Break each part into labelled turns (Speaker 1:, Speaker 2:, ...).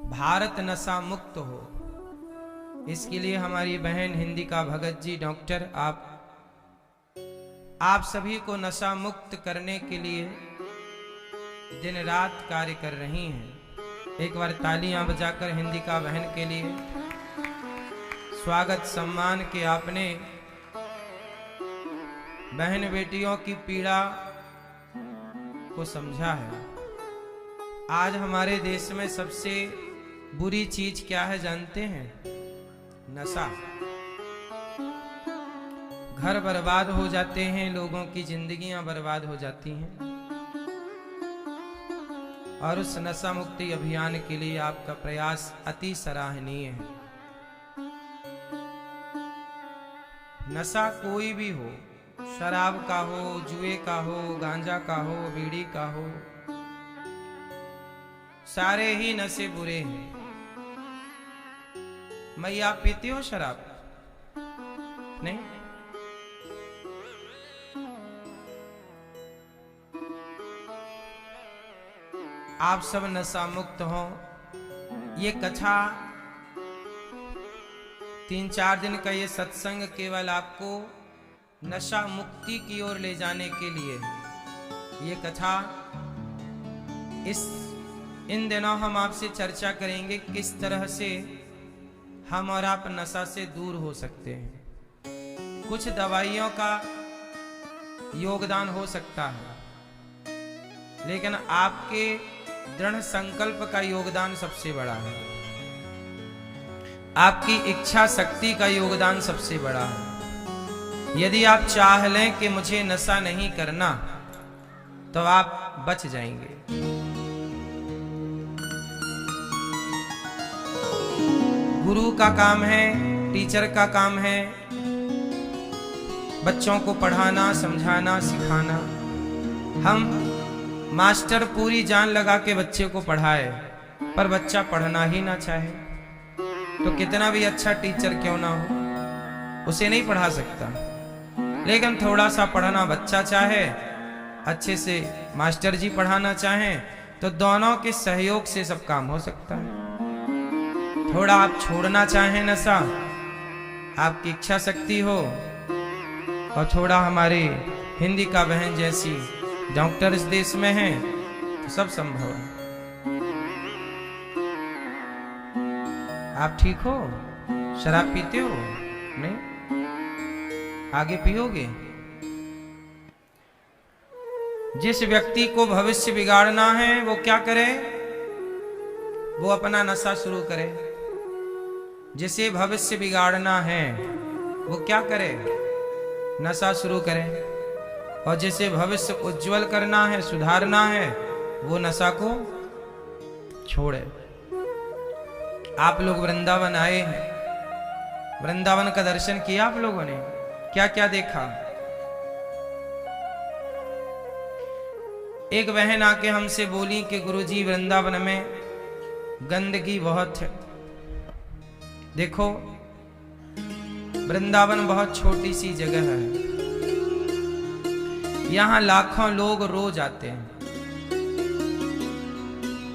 Speaker 1: भारत नशा मुक्त हो, इसके लिए हमारी बहन हिंदी का भगत जी डॉक्टर आप सभी को नशा मुक्त करने के लिए दिन रात कार्य कर रही हैं। एक बार तालियां बजाकर हिंदी का बहन के लिए स्वागत सम्मान के आपने बहन बेटियों की पीड़ा को समझा है। आज हमारे देश में सबसे बुरी चीज क्या है जानते हैं? नशा। घर बर्बाद हो जाते हैं, लोगों की जिंदगियां बर्बाद हो जाती हैं। और उस नशा मुक्ति अभियान के लिए आपका प्रयास अति सराहनीय है। नशा कोई भी हो, शराब का हो, जुए का हो, गांजा का हो, बीड़ी का हो, सारे ही नशे बुरे हैं। मैया पीती हो शराब? नहीं। आप सब नशा मुक्त हो। ये कथा 3-4 दिन का ये सत्संग केवल आपको नशा मुक्ति की ओर ले जाने के लिए। ये कथा इन दिनों हम आपसे चर्चा करेंगे किस तरह से हम और आप नशा से दूर हो सकते हैं। कुछ दवाइयों का योगदान हो सकता है, लेकिन आपके दृढ़ संकल्प का योगदान सबसे बड़ा है। आपकी इच्छा शक्ति का योगदान सबसे बड़ा है। यदि आप चाह लें कि मुझे नशा नहीं करना, तो आप बच जाएंगे। गुरु का काम है, टीचर का काम है बच्चों को पढ़ाना, समझाना, सिखाना। हम मास्टर पूरी जान लगा के बच्चे को पढ़ाए, पर बच्चा पढ़ना ही ना चाहे, तो कितना भी अच्छा टीचर क्यों ना हो, उसे नहीं पढ़ा सकता। लेकिन थोड़ा सा पढ़ना बच्चा चाहे, अच्छे से मास्टर जी पढ़ाना चाहें, तो दोनों के सहयोग से सब काम हो सकता है। थोड़ा आप छोड़ना चाहें नशा, आपकी इच्छा शक्ति हो, और थोड़ा हमारे हिंदी का बहन जैसी डॉक्टर इस देश में हैं, तो सब संभव है। आप ठीक हो? शराब पीते हो? नहीं? आगे पियोगे? जिस व्यक्ति को भविष्य बिगाड़ना है वो क्या करे? वो अपना नशा शुरू करे। जिसे भविष्य बिगाड़ना है वो क्या करे? नशा शुरू करे। और जिसे भविष्य उज्जवल करना है, सुधारना है, वो नशा को छोड़े। आप लोग वृंदावन आए हैं, वृंदावन का दर्शन किया आप लोगों ने? क्या क्या देखा? एक बहन आके हमसे बोली कि गुरुजी वृंदावन में गंदगी बहुत है। देखो, वृंदावन बहुत छोटी सी जगह है, यहां लाखों लोग रोज आते हैं।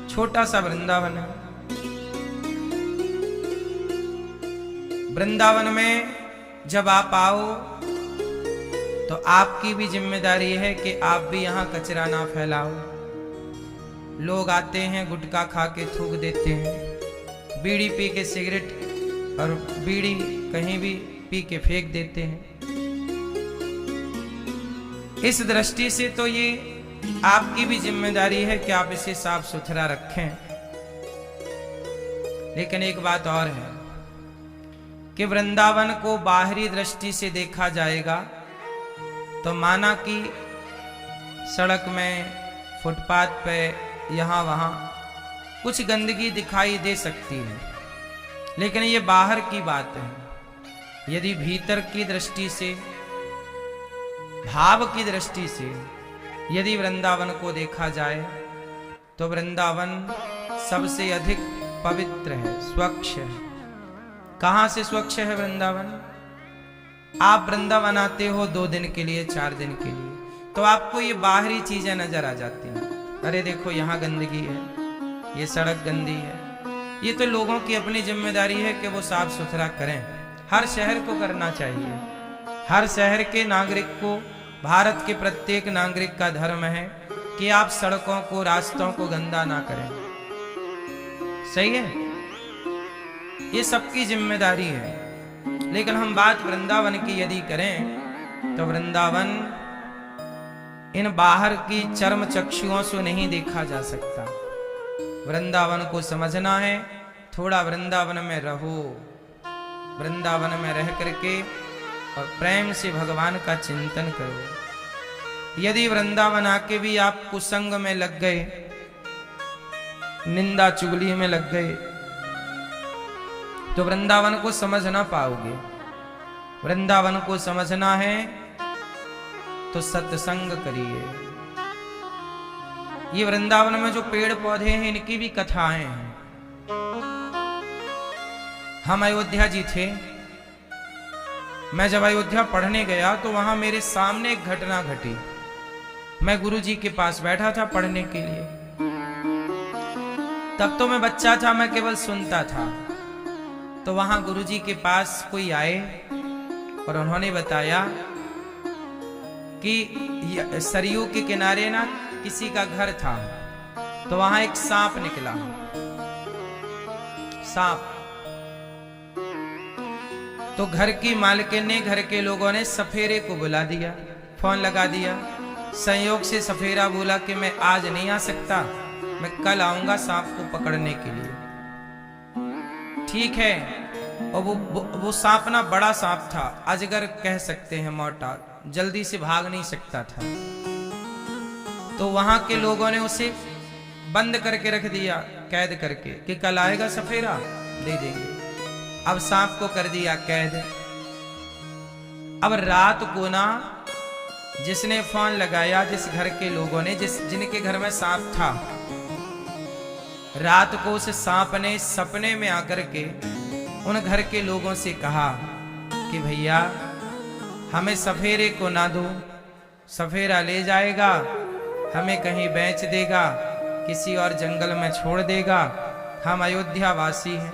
Speaker 1: छोटा सा वृंदावन है। वृंदावन में जब आप आओ तो आपकी भी जिम्मेदारी है कि आप भी यहां कचरा ना फैलाओ। लोग आते हैं, गुटखा खा के थूक देते हैं, बीड़ी पी के, सिगरेट और बीड़ी कहीं भी पी के फेंक देते हैं। इस दृष्टि से तो ये आपकी भी जिम्मेदारी है कि आप इसे साफ सुथरा रखें। लेकिन एक बात और है कि वृंदावन को बाहरी दृष्टि से देखा जाएगा तो माना कि सड़क में, फुटपाथ पे, यहाँ वहाँ कुछ गंदगी दिखाई दे सकती है, लेकिन ये बाहर की बात है। यदि भीतर की दृष्टि से, भाव की दृष्टि से यदि वृंदावन को देखा जाए तो वृंदावन सबसे अधिक पवित्र है, स्वच्छ है। कहां से स्वच्छ है वृंदावन? आप वृंदावन आते हो 2 दिन के लिए, 4 दिन के लिए, तो आपको ये बाहरी चीजें नजर आ जाती हैं। अरे देखो यहाँ गंदगी है, ये सड़क गंदी है, ये तो लोगों की अपनी जिम्मेदारी है कि वो साफ सुथरा करें। हर शहर को करना चाहिए। हर शहर के नागरिक को, भारत के प्रत्येक नागरिक का धर्म है कि आप सड़कों को, रास्तों को गंदा ना करें। सही है, ये सबकी जिम्मेदारी है। लेकिन हम बात वृंदावन की यदि करें तो वृंदावन इन बाहर की चर्म चक्षुओं से नहीं देखा जा सकता। वृंदावन को समझना है, थोड़ा वृंदावन में रहो, वृंदावन में रह करके और प्रेम से भगवान का चिंतन करो। यदि वृंदावन आके भी आप कुसंग में लग गए, निंदा चुगली में लग गए, तो वृंदावन को समझ ना पाओगे। वृंदावन को समझना है तो सत्संग करिए। ये वृंदावन में जो पेड़ पौधे हैं, इनकी भी कथाएं हैं। हम अयोध्या जी थे, मैं जब अयोध्या पढ़ने गया तो वहां मेरे सामने एक घटना घटी। मैं गुरु जी के पास बैठा था पढ़ने के लिए। तब तो मैं बच्चा था, मैं केवल सुनता था। तो वहां गुरु जी के पास कोई आए और उन्होंने बताया कि सरयू के किनारे ना किसी का घर था, तो वहां एक सांप निकला। सांप तो घर की मालकिन ने, घर के लोगों ने सफेरे को बुला दिया, फोन लगा दिया। संयोग से सफेरा बोला कि मैं आज नहीं आ सकता, मैं कल आऊंगा सांप को पकड़ने के लिए। ठीक है। और वो सांप ना बड़ा सांप था, अजगर कह सकते हैं, मोटा, जल्दी से भाग नहीं सकता था। तो वहां के लोगों ने उसे बंद करके रख दिया, कैद करके, कि कल आएगा सफेरा दे देंगे। अब सांप को कर दिया कैद। अब रात को ना जिसने फोन लगाया, जिस घर के लोगों ने, जिनके घर में सांप था, रात को उस सांप ने सपने में आकर के उन घर के लोगों से कहा कि भैया हमें सफेरे को ना दो, सफेरा ले जाएगा, हमें कहीं बेच देगा, किसी और जंगल में छोड़ देगा। हम अयोध्या वासी हैं,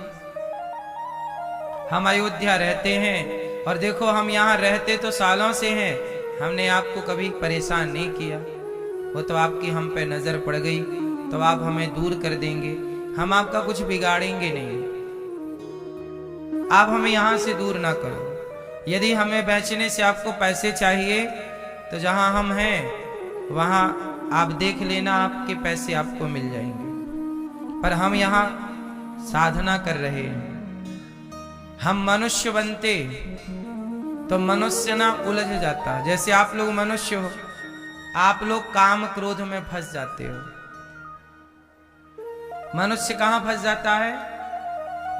Speaker 1: हम अयोध्या रहते हैं, और देखो हम यहाँ रहते तो सालों से हैं, हमने आपको कभी परेशान नहीं किया। वो तो आपकी हम पे नजर पड़ गई तो आप हमें दूर कर देंगे, हम आपका कुछ बिगाड़ेंगे नहीं, आप हमें यहाँ से दूर ना करो। यदि हमें बेचने से आपको पैसे चाहिए तो जहां हम हैं वहां आप देख लेना, आपके पैसे आपको मिल जाएंगे। पर हम यहाँ साधना कर रहे हैं। हम मनुष्य बनते तो मनुष्य ना उलझ जाता। जैसे आप लोग मनुष्य हो, आप लोग काम क्रोध में फंस जाते हो। मनुष्य कहां फंस जाता है?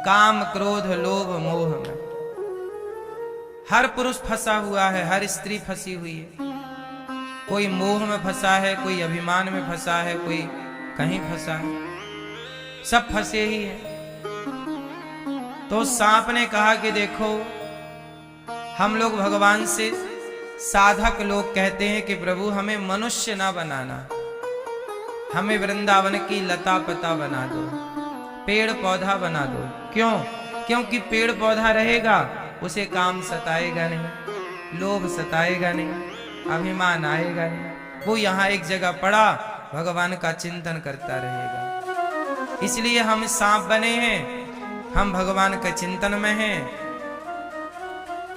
Speaker 1: काम क्रोध लोभ मोह में। हर पुरुष फंसा हुआ है, हर स्त्री फंसी हुई है। कोई मोह में फंसा है, कोई अभिमान में फंसा है, कोई कहीं फंसा है, सब फंसे ही हैं। तो सांप ने कहा कि देखो हम लोग भगवान से, साधक लोग कहते हैं कि प्रभु हमें मनुष्य ना बनाना, हमें वृंदावन की लता पता बना दो, पेड़ पौधा बना दो। क्यों? क्योंकि पेड़ पौधा रहेगा, उसे काम सताएगा नहीं, लोभ सताएगा नहीं, अभिमान आएगा नहीं। वो यहाँ एक जगह पड़ा भगवान का चिंतन करता रहेगा। इसलिए हम सांप बने हैं, हम भगवान के चिंतन में हैं।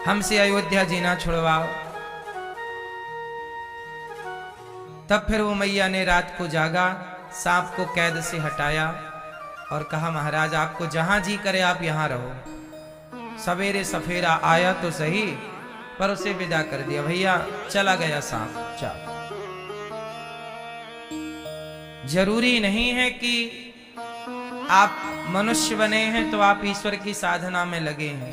Speaker 1: हमसे अयोध्या जीना छुड़वाओ। तब फिर वो मैया ने रात को जागा, सांप को कैद से हटाया और कहा महाराज आपको जहां जी करे आप यहां रहो। सवेरे सफेरा आया तो सही, पर उसे विदा कर दिया। भैया चला गया सांप। चल, जरूरी नहीं है कि आप मनुष्य बने हैं तो आप ईश्वर की साधना में लगे हैं।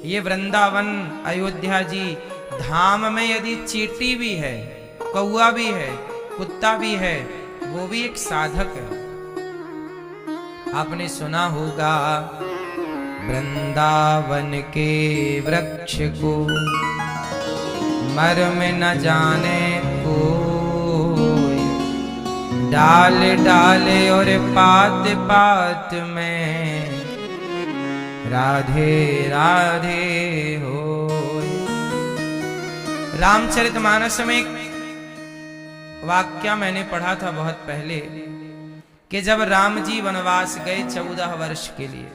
Speaker 1: ये वृंदावन अयोध्या जी धाम में यदि चींटी भी है, कौआ भी है, कुत्ता भी है, वो भी एक साधक है। आपने सुना होगा वृंदावन के वृक्ष को मर्म न जाने कोई, डाल डाल और पात पात में राधे राधे हो। रामचरितमानस में एक वाक्य मैंने पढ़ा था बहुत पहले कि जब राम जी वनवास गए 14 वर्ष के लिए,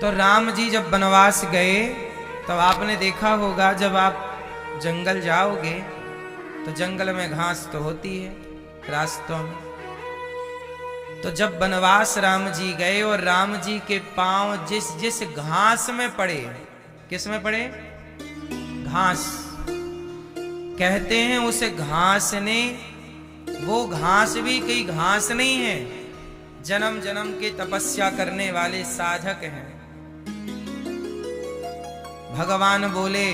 Speaker 1: तो राम जी जब वनवास गए तब आपने देखा होगा जब आप जंगल जाओगे तो जंगल में घास तो होती है रास्तों में। तो जब वनवास राम जी गए और राम जी के पांव जिस जिस घास में पड़े, किस में पड़े? घास। कहते हैं उस घास ने, वो घास भी कोई घास नहीं है, जन्म जन्म के तपस्या करने वाले साधक हैं। भगवान बोले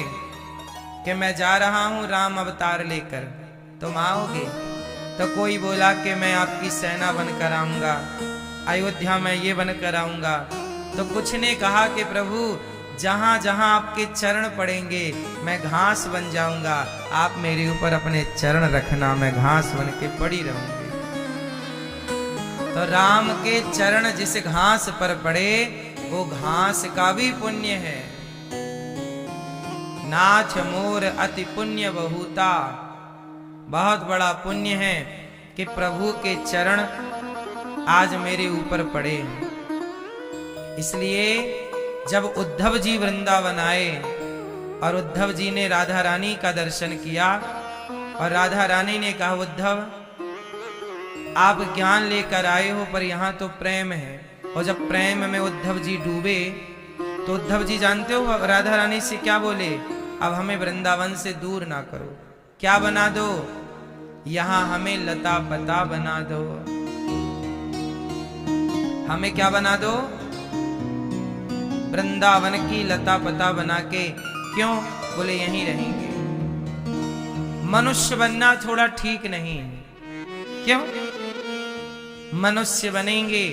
Speaker 1: कि मैं जा रहा हूं राम अवतार लेकर, तुम आओगे? तो कोई बोला कि मैं आपकी सेना बनकर आऊंगा, अयोध्या में ये बनकर आऊंगा। तो कुछ ने कहा कि प्रभु जहां जहां आपके चरण पड़ेंगे मैं घास बन जाऊंगा, आप मेरे ऊपर अपने चरण रखना, मैं घास बन के पड़ी रहूंगी। तो राम के चरण जिस घास पर पड़े वो घास का भी पुण्य है। नाथ मोर अति पुण्य बहुता, बहुत बड़ा पुण्य है कि प्रभु के चरण आज मेरे ऊपर पड़े। इसलिए जब उद्धव जी वृंदावन आए और उद्धव जी ने राधा रानी का दर्शन किया और राधा रानी ने कहा उद्धव आप ज्ञान लेकर आए हो पर यहाँ तो प्रेम है। और जब प्रेम में उद्धव जी डूबे तो उद्धव जी जानते हो राधा रानी से क्या बोले? अब हमें वृंदावन से दूर ना करो, क्या बना दो? यहां हमें लता पता बना दो। हमें क्या बना दो? वृंदावन की लता पता बना के। क्यों? बोले यहीं रहेंगे। मनुष्य बनना थोड़ा ठीक नहीं है। क्यों? मनुष्य बनेंगे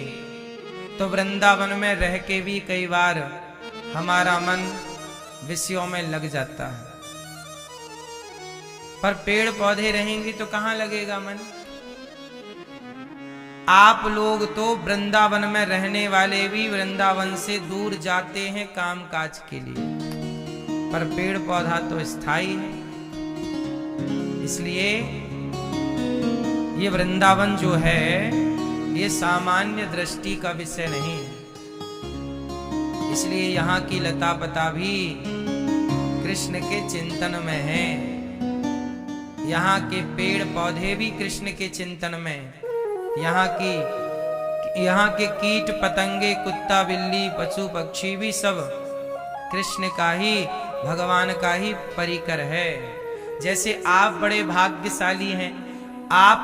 Speaker 1: तो वृंदावन में रह के भी कई बार हमारा मन विषयों में लग जाता है, पर पेड़ पौधे रहेंगे तो कहां लगेगा मन? आप लोग तो वृंदावन में रहने वाले भी वृंदावन से दूर जाते हैं काम काज के लिए, पर पेड़ पौधा तो स्थायी है। इसलिए ये वृंदावन जो है ये सामान्य दृष्टि का विषय नहीं है। इसलिए यहाँ की लता पता भी कृष्ण के चिंतन में है, यहाँ के पेड़ पौधे भी कृष्ण के चिंतन में, यहाँ के कीट पतंगे कुत्ता बिल्ली पशु पक्षी भी सब कृष्ण का ही, भगवान का ही परिकर है। जैसे आप बड़े भाग्यशाली हैं, आप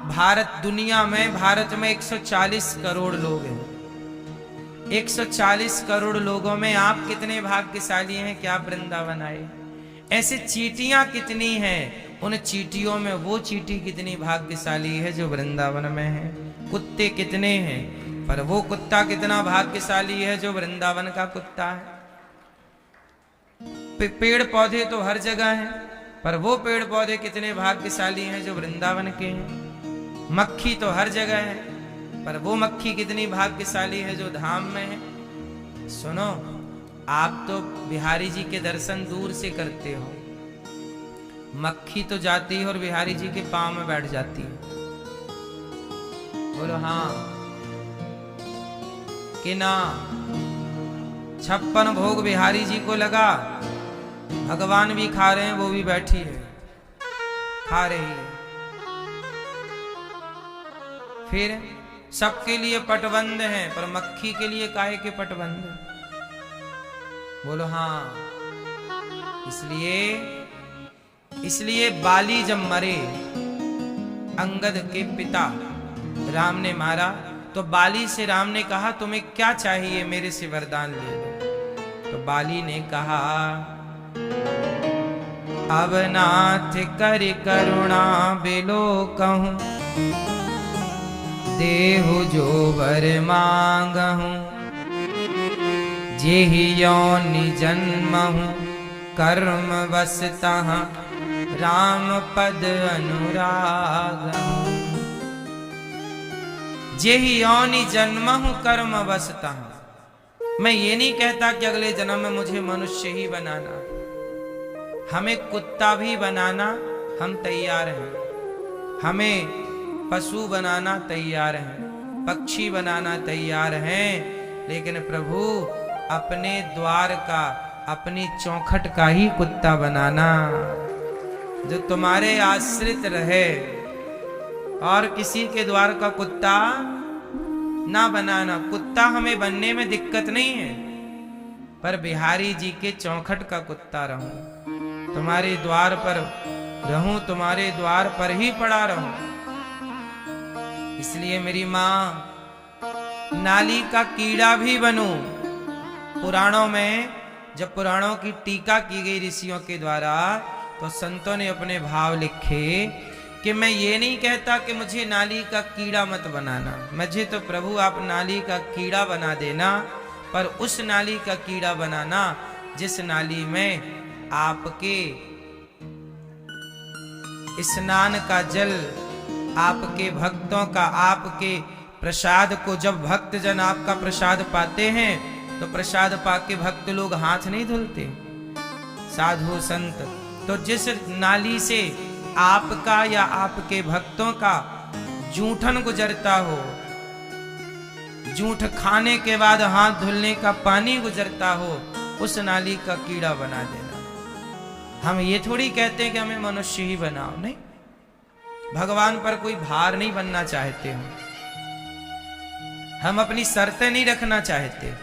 Speaker 1: भारत में 140 करोड़ लोग हैं। 140 करोड़ लोगों में आप कितने भाग्यशाली हैं कि आप वृंदावन आए। ऐसे चींटियां कितनी हैं, उन चींटियों में वो चींटी कितनी भाग्यशाली है जो वृंदावन में है। कुत्ते कितने हैं, पर वो कुत्ता कितना भाग्यशाली है जो वृंदावन का कुत्ता है। पेड़ पौधे तो हर जगह हैं, पर वो पेड़ पौधे कितने भाग्यशाली हैं जो वृंदावन के हैं। मक्खी तो हर जगह है, पर वो मक्खी कितनी भाग्यशाली है जो धाम में है। सुनो, आप तो बिहारी जी के दर्शन दूर से करते हो, मक्खी तो जाती है और बिहारी जी के पांव में बैठ जाती है। बोलो हाँ कि ना? 56 भोग बिहारी जी को लगा, भगवान भी खा रहे हैं, वो भी बैठी है खा रही है। फिर सबके लिए पटबंद है, पर मक्खी के लिए काहे के पटबंद? बोलो हाँ। इसलिए बाली जब मरे, अंगद के पिता राम ने मारा, तो बाली से राम ने कहा तुम्हें क्या चाहिए, मेरे से वरदान ले लो। तो बाली ने कहा अब नाथ कर करुणा बिलो कहूं, देहु जो वर मांगहूं, जेहि योनि जन्महूं, कर्म बस तहाँ राम पद अनुराग। जेहि योनि जन्महु कर्म बसता। मैं ये नहीं कहता कि अगले जन्म में मुझे मनुष्य ही बनाना, हमें कुत्ता भी बनाना हम तैयार हैं, हमें पशु बनाना तैयार हैं, पक्षी बनाना तैयार हैं, लेकिन प्रभु अपने द्वार का, अपनी चौखट का ही कुत्ता बनाना, जो तुम्हारे आश्रित रहे, और किसी के द्वार का कुत्ता ना बनाना। कुत्ता हमें बनने में दिक्कत नहीं है, पर बिहारी जी के चौखट का कुत्ता रहूं, तुम्हारे द्वार पर रहूं, तुम्हारे द्वार पर ही पड़ा रहूं। इसलिए मेरी मां, नाली का कीड़ा भी बनूं। पुराणों में जब पुराणों की टीका की गई ऋषियों के द्वारा, तो संतों ने अपने भाव लिखे कि मैं ये नहीं कहता कि मुझे नाली का कीड़ा मत बनाना, मुझे तो प्रभु आप नाली का कीड़ा बना देना, पर उस नाली का कीड़ा बनाना जिस नाली में आपके स्नान का जल, आपके भक्तों का, आपके प्रसाद को, जब भक्त जन आपका प्रसाद पाते हैं तो प्रसाद पाके भक्त लोग हाथ नहीं धुलते, साधु संत, तो जिस नाली से आपका या आपके भक्तों का जूठन गुजरता हो, जूठ खाने के बाद हाथ धुलने का पानी गुजरता हो, उस नाली का कीड़ा बना देना। हम ये थोड़ी कहते हैं कि हमें मनुष्य ही बनाओ, नहीं, भगवान पर कोई भार नहीं बनना चाहते हम अपनी शर्तें नहीं रखना चाहते।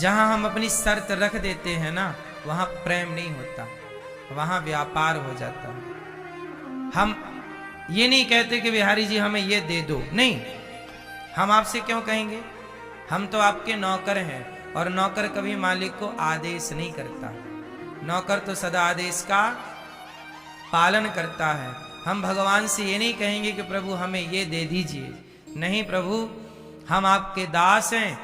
Speaker 1: जहां हम अपनी शर्त रख देते हैं ना, वहां प्रेम नहीं होता, वहां व्यापार हो जाता है। हम ये नहीं कहते कि बिहारी जी हमें ये दे दो, नहीं, हम आपसे क्यों कहेंगे, हम तो आपके नौकर हैं, और नौकर कभी मालिक को आदेश नहीं करता, नौकर तो सदा आदेश का पालन करता है। हम भगवान से ये नहीं कहेंगे कि प्रभु हमें ये दे दीजिए, नहीं प्रभु, हम आपके दास हैं,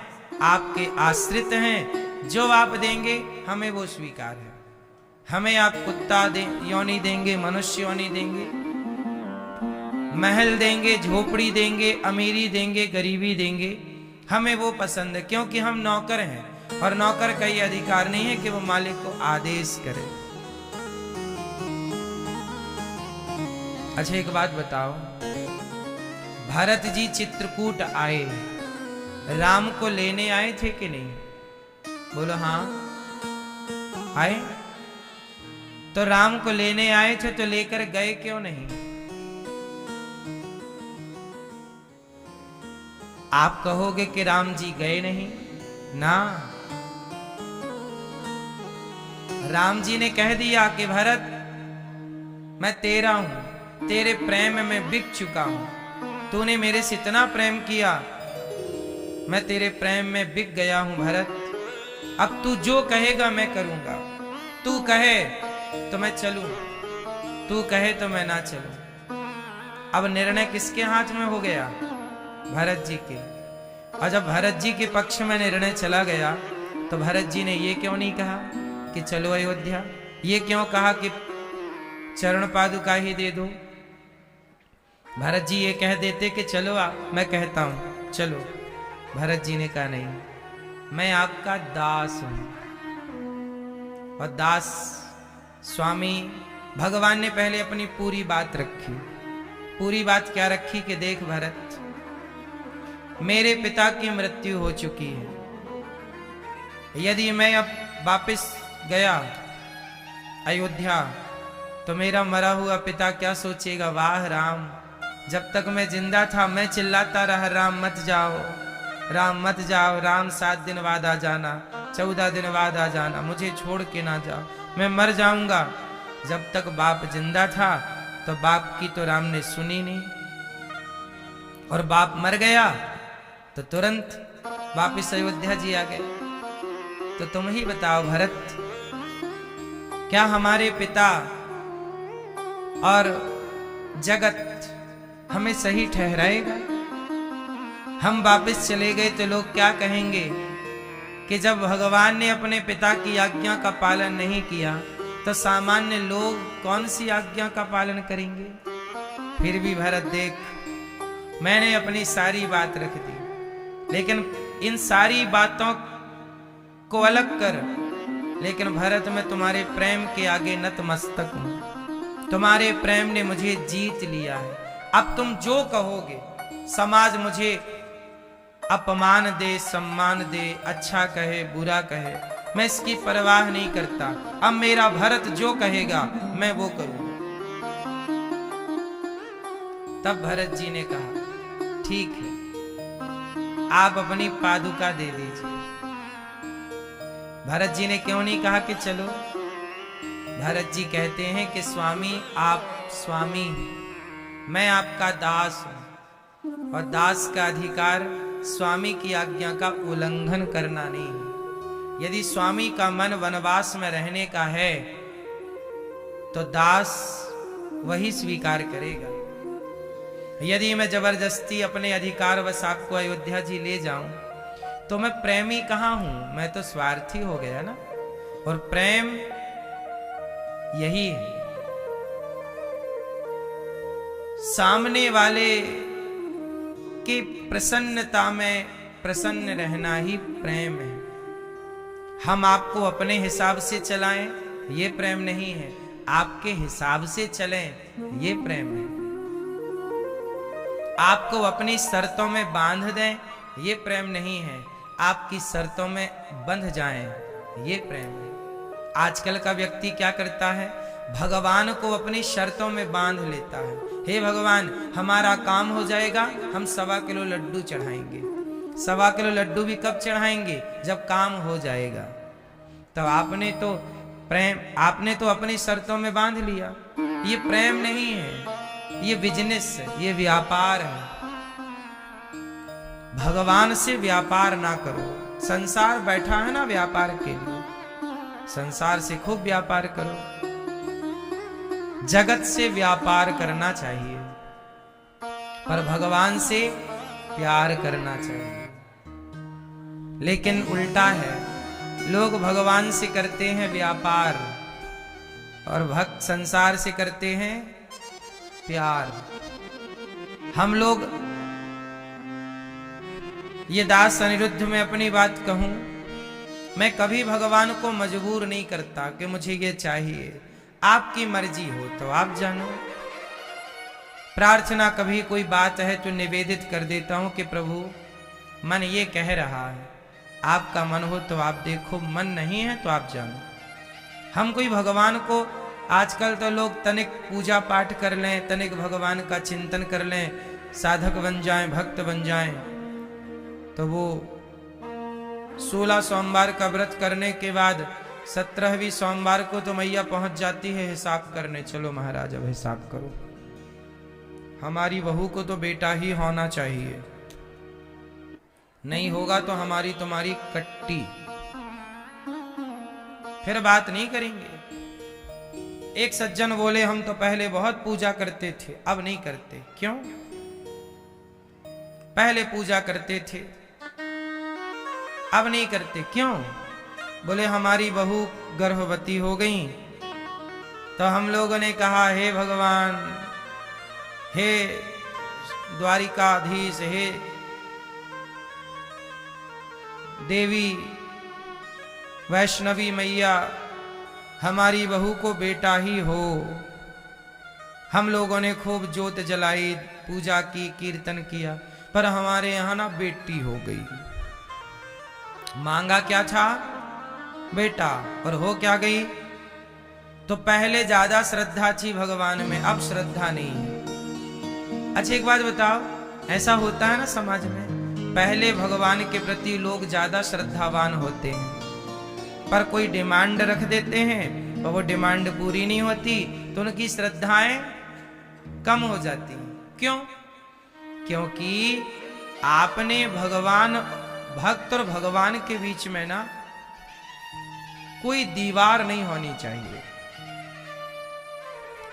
Speaker 1: आपके आश्रित हैं, जो आप देंगे हमें वो स्वीकार है। हमें आप कुत्ता योनि देंगे, मनुष्य योनि देंगे, महल देंगे, झोपड़ी देंगे, अमीरी देंगे, गरीबी देंगे, हमें वो पसंद है, क्योंकि हम नौकर हैं, और नौकर का ये अधिकार नहीं है कि वो मालिक को आदेश करे। अच्छा एक बात बताओ, भरत जी चित्रकूट आए, राम को लेने आए थे कि नहीं? बोलो हाँ, आए। तो राम को लेने आए थे तो लेकर गए क्यों नहीं? आप कहोगे कि राम जी गए नहीं ना, राम जी ने कह दिया कि भरत मैं तेरा हूं, तेरे प्रेम में बिक चुका हूं, तूने मेरे से इतना प्रेम किया, मैं तेरे प्रेम में बिक गया हूं भरत, अब तू जो कहेगा मैं करूंगा, तू कहे तो मैं चलूं, तू कहे तो मैं ना चलूं। अब निर्णय किसके हाथ में हो गया? भरत जी के। और जब भरत जी के पक्ष में निर्णय चला गया तो भरत जी ने ये क्यों नहीं कहा कि चलो अयोध्या, ये क्यों कहा कि चरण पादुका ही दे दो? भरत जी ये कह देते कि चलो मैं कहता हूं चलो, भरत जी ने कहा नहीं, मैं आपका दास हूं। और दास स्वामी भगवान ने पहले अपनी पूरी बात रखी। पूरी बात क्या रखी कि देख भरत, मेरे पिता की मृत्यु हो चुकी है, यदि मैं अब वापस गया अयोध्या तो मेरा मरा हुआ पिता क्या सोचेगा? वाह राम, जब तक मैं जिंदा था मैं चिल्लाता रहा राम मत जाओ, राम मत जाओ, राम 7 दिन बाद आ जाना, 14 दिन बाद आ जाना, मुझे छोड़ के ना जाओ, मैं मर जाऊंगा। जब तक बाप जिंदा था तो बाप की तो राम ने सुनी नहीं, और बाप मर गया तो तुरंत वापिस अयोध्या जी आ गए। तो तुम ही बताओ भरत, क्या हमारे पिता और जगत हमें सही ठहराएगा? हम वापस चले गए तो लोग क्या कहेंगे कि जब भगवान ने अपने पिता की आज्ञा का पालन नहीं किया तो सामान्य लोग कौन सी आज्ञा का पालन करेंगे? फिर भी भरत देख, मैंने अपनी सारी बात रख दी, लेकिन इन सारी बातों को अलग कर, लेकिन भरत मैं तुम्हारे प्रेम के आगे नतमस्तक हूं। तुम्हारे प्रेम ने मुझे जीत लिया है। अब तुम जो कहोगे, समाज मुझे अपमान दे, सम्मान दे, अच्छा कहे, बुरा कहे, मैं इसकी परवाह नहीं करता। अब मेरा भरत जो कहेगा मैं वो करूंगा। तब भरत जी ने कहा ठीक है, आप अपनी पादुका दे दीजिए। भरत जी ने क्यों नहीं कहा कि चलो? भरत जी कहते हैं कि स्वामी आप स्वामी, मैं आपका दास हूं, और दास का अधिकार स्वामी की आज्ञा का उल्लंघन करना नहीं है। यदि स्वामी का मन वनवास में रहने का है तो दास वही स्वीकार करेगा। यदि मैं जबरदस्ती अपने अधिकार वश आपको अयोध्या जी ले जाऊं तो मैं प्रेमी कहां हूं? मैं तो स्वार्थी हो गया ना। और प्रेम यही है, सामने वाले की प्रसन्नता में प्रसन्न रहना ही प्रेम है। हम आपको अपने हिसाब से चलाएं ये प्रेम नहीं है, आपके हिसाब से चलें ये प्रेम है। आपको अपनी शर्तों में बांध दें ये प्रेम नहीं है, आपकी शर्तों में बंध जाएं ये प्रेम है। आजकल का व्यक्ति क्या करता है? भगवान को अपनी शर्तों में बांध लेता है। हे भगवान, हमारा काम हो जाएगा, हम 1.25 किलो लड्डू चढ़ाएंगे। 1.25 किलो लड्डू भी कब चढ़ाएंगे? जब काम हो जाएगा। तो आपने तो अपनी शर्तों में बांध लिया। ये प्रेम नहीं है, ये बिजनेस है, ये व्यापार है। भगवान से व्यापार ना करो। संसार बैठा है ना व्यापार के लिए, संसार से खूब व्यापार करो। जगत से व्यापार करना चाहिए, पर भगवान से प्यार करना चाहिए। लेकिन उल्टा है, लोग भगवान से करते हैं व्यापार और भक्त संसार से करते हैं प्यार। हम लोग, ये दास अनिरुद्ध में अपनी बात कहूं, मैं कभी भगवान को मजबूर नहीं करता कि मुझे ये चाहिए। आपकी मर्जी हो तो आप जानो। प्रार्थना कभी कोई बात है तो निवेदित कर देता हूं कि प्रभु मन ये कह रहा है, आपका मन हो तो आप देखो, मन नहीं है तो आप जानो। हम कोई भगवान को, आजकल तो लोग तनिक पूजा पाठ कर लें, तनिक भगवान का चिंतन कर लें, साधक बन जाएं, भक्त बन जाएं, तो वो 16 सोमवार का व्रत करने के बाद 17वें सोमवार को तो मैया पहुंच जाती है हिसाब करने। चलो महाराज अब हिसाब करो, हमारी बहू को तो बेटा ही होना चाहिए, नहीं होगा तो हमारी तुम्हारी कट्टी। फिर बात नहीं करेंगे। एक सज्जन बोले हम तो पहले बहुत पूजा करते थे, अब नहीं करते। क्यों? पहले पूजा करते थे, अब नहीं करते। क्यों? बोले हमारी बहू गर्भवती हो गई तो हम लोगों ने कहा हे भगवान, हे द्वारिकाधीश, हे देवी वैष्णवी मैया, हमारी बहू को बेटा ही हो। हम लोगों ने खूब जोत जलाई, पूजा की, कीर्तन किया, पर हमारे यहाँ ना बेटी हो गई। मांगा क्या था? बेटा, और हो क्या गई? तो पहले ज्यादा श्रद्धा थी भगवान में, अब श्रद्धा नहीं है। अच्छा एक बात बताओ, ऐसा होता है ना समाज में, पहले भगवान के प्रति लोग ज्यादा श्रद्धावान होते हैं, पर कोई डिमांड रख देते हैं और वो डिमांड पूरी नहीं होती तो उनकी श्रद्धाएं कम हो जाती हैं। क्यों? क्योंकि आपने भगवान, भक्त और भगवान के बीच में ना कोई दीवार नहीं होनी चाहिए।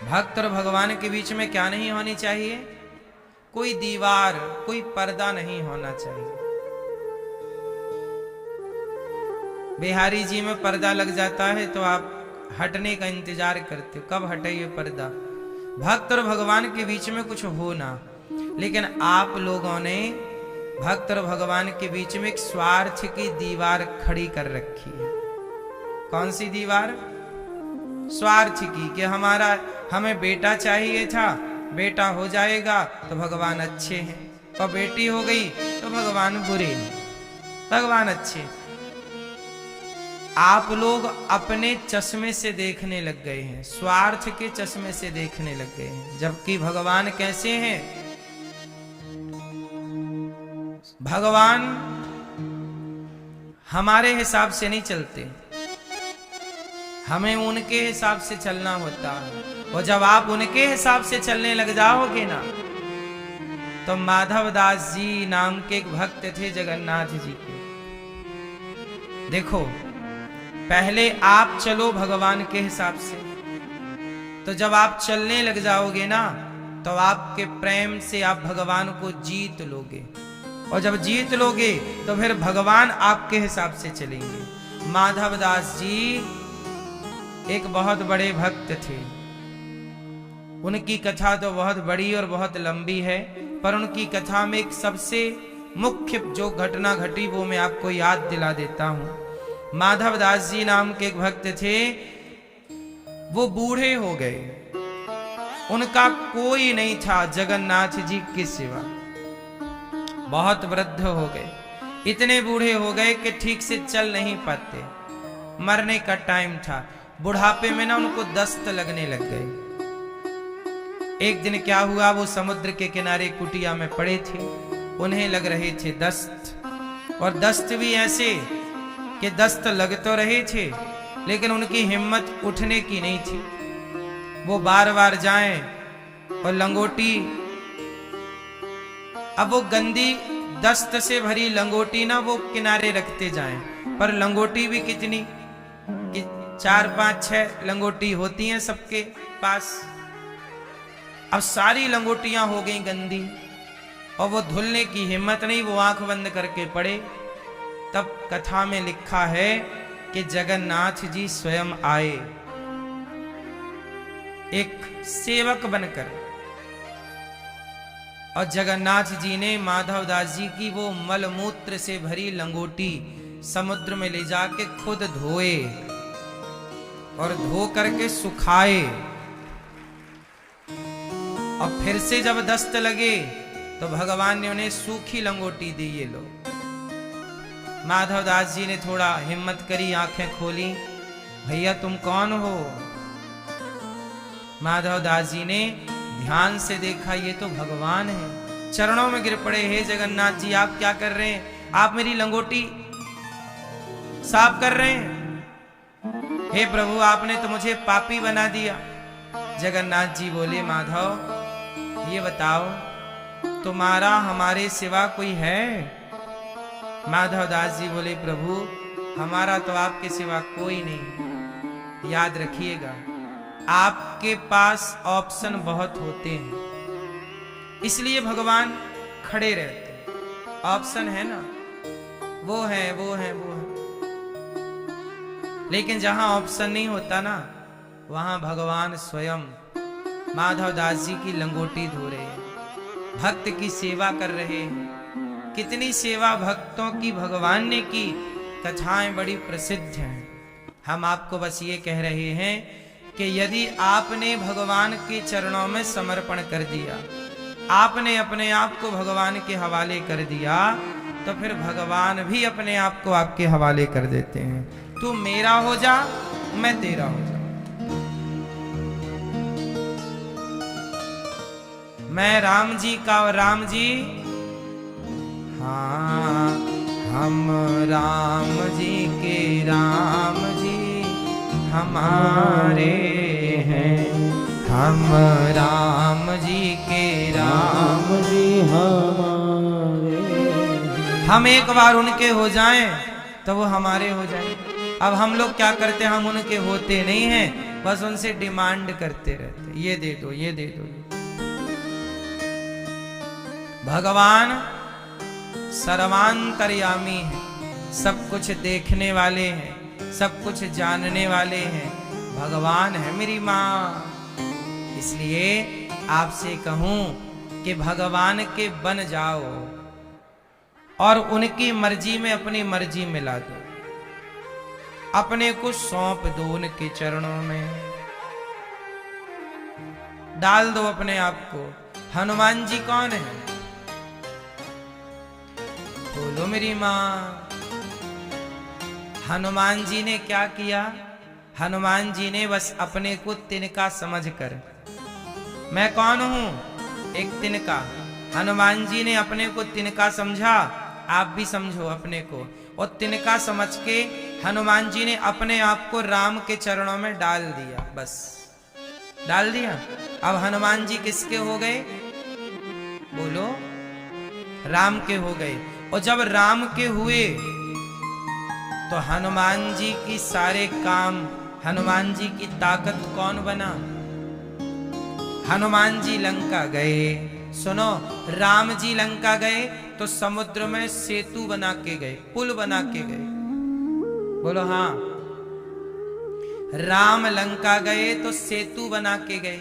Speaker 1: भक्त और भगवान के बीच में क्या नहीं होनी चाहिए? कोई दीवार, कोई पर्दा नहीं होना चाहिए। बिहारी जी में पर्दा लग जाता है तो आप हटने का इंतजार करते हो, कब हटे ये पर्दा। भक्त और भगवान के बीच में कुछ हो ना, लेकिन आप लोगों ने भक्त और भगवान के बीच में एक स्वार्थ की दीवार खड़ी कर रखी है। कौन सी दीवार? स्वार्थ की, कि हमें बेटा चाहिए था, बेटा हो जाएगा तो भगवान अच्छे हैं, और बेटी हो गई तो भगवान बुरे हैं, भगवान अच्छे। आप लोग अपने चश्मे से देखने लग गए हैं, स्वार्थ के चश्मे से देखने लग गए हैं, जबकि भगवान कैसे हैं? भगवान हमारे हिसाब से नहीं चलते, हमें उनके हिसाब से चलना होता है। और जब आप उनके हिसाब से चलने लग जाओगे ना, तो माधव दास जी नाम के एक भक्त थे जगन्नाथ जी के। देखो, पहले आप चलो भगवान के हिसाब से, तो जब आप चलने लग जाओगे ना, तो आपके प्रेम से आप भगवान को जीत लोगे, और जब जीत लोगे तो फिर भगवान आपके हिसाब से चलेंगे। माधव दास जी एक बहुत बड़े भक्त थे। उनकी कथा तो बहुत बड़ी और बहुत लंबी है, पर उनकी कथा में एक सबसे मुख्य जो घटना घटी वो मैं आपको याद दिला देता हूं। माधव दास जी नाम के एक भक्त थे, वो बूढ़े हो गए, उनका कोई नहीं था जगन्नाथ जी के सिवा, बहुत वृद्ध हो गए, इतने बूढ़े हो गए कि ठीक से चल नहीं पाते, मरने का टाइम था। बुढ़ापे में ना उनको दस्त लगने लग गए। एक दिन क्या हुआ, वो समुद्र के किनारे कुटिया में पड़े थे, उन्हें लग रहे थे दस्त, और दस्त भी ऐसे कि दस्त लग तो रहे थे लेकिन उनकी हिम्मत उठने की नहीं थी। वो बार बार जाएं और लंगोटी, अब वो गंदी दस्त से भरी लंगोटी ना वो किनारे रखते जाएं, पर लंगोटी भी कितनी, 4, 5, 6 लंगोटी होती हैं सबके पास। अब सारी लंगोटियां हो गई गंदी, और वो धुलने की हिम्मत नहीं, वो आंख बंद करके पड़े। तब कथा में लिखा है कि जगन्नाथ जी स्वयं आए एक सेवक बनकर, और जगन्नाथ जी ने माधव दास जी की वो मलमूत्र से भरी लंगोटी समुद्र में ले जाके खुद धोए और धो करके सुखाए, और फिर से जब दस्त लगे तो भगवान ने उन्हें सूखी लंगोटी दी, ये लो। माधव दास जी ने थोड़ा हिम्मत करी, आंखें खोली, भैया तुम कौन हो? माधव दास जी ने ध्यान से देखा, ये तो भगवान है। चरणों में गिर पड़े, हे जगन्नाथ जी आप क्या कर रहे हैं? आप मेरी लंगोटी साफ कर रहे हैं? हे प्रभु आपने तो मुझे पापी बना दिया। जगन्नाथ जी बोले, माधव ये बताओ तुम्हारा हमारे सिवा कोई है? माधव दास जी बोले, प्रभु हमारा तो आपके सिवा कोई नहीं। याद रखिएगा, आपके पास ऑप्शन बहुत होते हैं, इसलिए भगवान खड़े रहते हैं। ऑप्शन है ना, वो है वो है वो है, लेकिन जहां ऑप्शन नहीं होता ना, वहां भगवान स्वयं माधव दास जी की लंगोटी धो रहे हैं, भक्त की सेवा कर रहे हैं। कितनी सेवा भक्तों की भगवान ने की, कथाएं बड़ी प्रसिद्ध हैं। हम आपको बस ये कह रहे हैं कि यदि आपने भगवान के चरणों में समर्पण कर दिया, आपने अपने आप को भगवान के हवाले कर दिया, तो फिर भगवान भी अपने आप को आपके हवाले कर देते हैं। तू मेरा हो जा, मैं तेरा हो जा। मैं राम जी का और राम जी, हाँ हम राम जी के राम जी हमारे हैं, हम राम जी के राम जी हमारे। हम एक बार उनके हो जाएं तो वो हमारे हो जाएं। अब हम लोग क्या करते हैं, हम उनके होते नहीं हैं, बस उनसे डिमांड करते रहते, ये दे दो ये दे दो। भगवान सर्वांतर्यामी है, सब कुछ देखने वाले हैं, सब कुछ जानने वाले हैं। भगवान है मेरी माँ। इसलिए आपसे कहूं कि भगवान के बन जाओ और उनकी मर्जी में अपनी मर्जी मिला दो, अपने को सौंप दो उनके चरणों में, डाल दो अपने आप को। हनुमान जी कौन है? बोलो मेरी मां। हनुमान जी ने क्या किया? हनुमान जी ने बस अपने को तिनका समझकर, मैं कौन हूं? एक तिनका। हनुमान जी ने अपने को तिनका समझा, आप भी समझो अपने को। और तिनका समझ के हनुमान जी ने अपने आप को राम के चरणों में डाल दिया, बस डाल दिया। अब हनुमान जी किसके हो गए? बोलो, राम के हो गए। और जब राम के हुए तो हनुमान जी की सारे काम, हनुमान जी की ताकत कौन बना? हनुमान जी लंका गए। सुनो, राम जी लंका गए तो समुद्र में सेतु बना के गए, पुल बना के गए। बोलो हाँ। राम लंका गए तो सेतु बना के गए,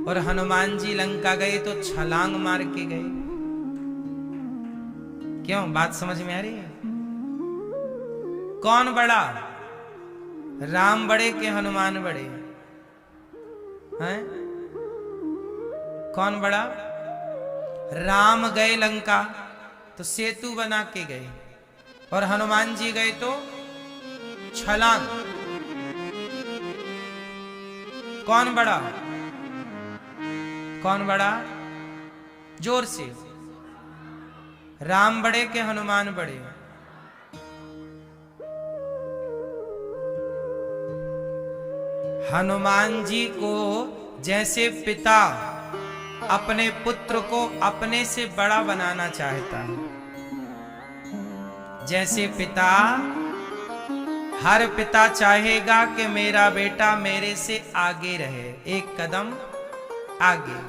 Speaker 1: और हनुमान जी लंका गए तो छलांग मार के गए। क्यों? बात समझ में आ रही है? कौन बड़ा? राम बड़े के हनुमान बड़े हैं? कौन बड़ा? राम गए लंका तो सेतु बना के गए, और हनुमान जी गए तो छलांग। कौन बड़ा? कौन बड़ा? जोर से। राम बड़े के हनुमान बड़े? हनुमान जी को जैसे पिता अपने पुत्र को अपने से बड़ा बनाना चाहता है, जैसे पिता, हर पिता चाहेगा कि मेरा बेटा मेरे से आगे रहे, एक कदम आगे,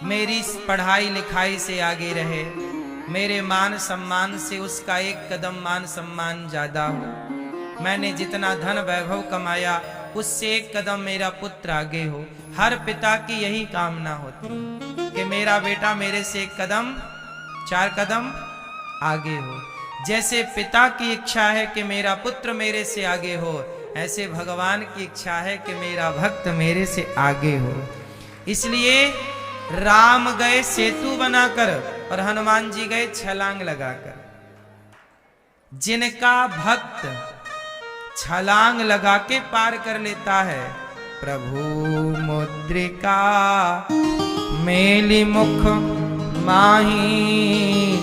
Speaker 1: मेरी पढ़ाई लिखाई से आगे रहे, मेरे मान सम्मान से उसका एक कदम मान सम्मान ज्यादा हो, मैंने जितना धन वैभव कमाया उससे एक कदम मेरा पुत्र आगे हो। हर पिता की यही कामना होती है कि मेरा बेटा मेरे से एक कदम, चार कदम आगे हो। जैसे पिता की इच्छा है कि मेरा पुत्र मेरे से आगे हो, ऐसे भगवान की इच्छा है कि मेरा भक्त मेरे से आगे हो। इसलिए राम गए सेतु बनाकर और हनुमान जी गए छलांग लगाकर। जिनका भक्त छलांग लगा के पार कर लेता है, प्रभु मुद्रिका मेली मुख माही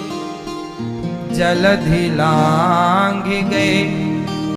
Speaker 1: जलधि लांघ गए।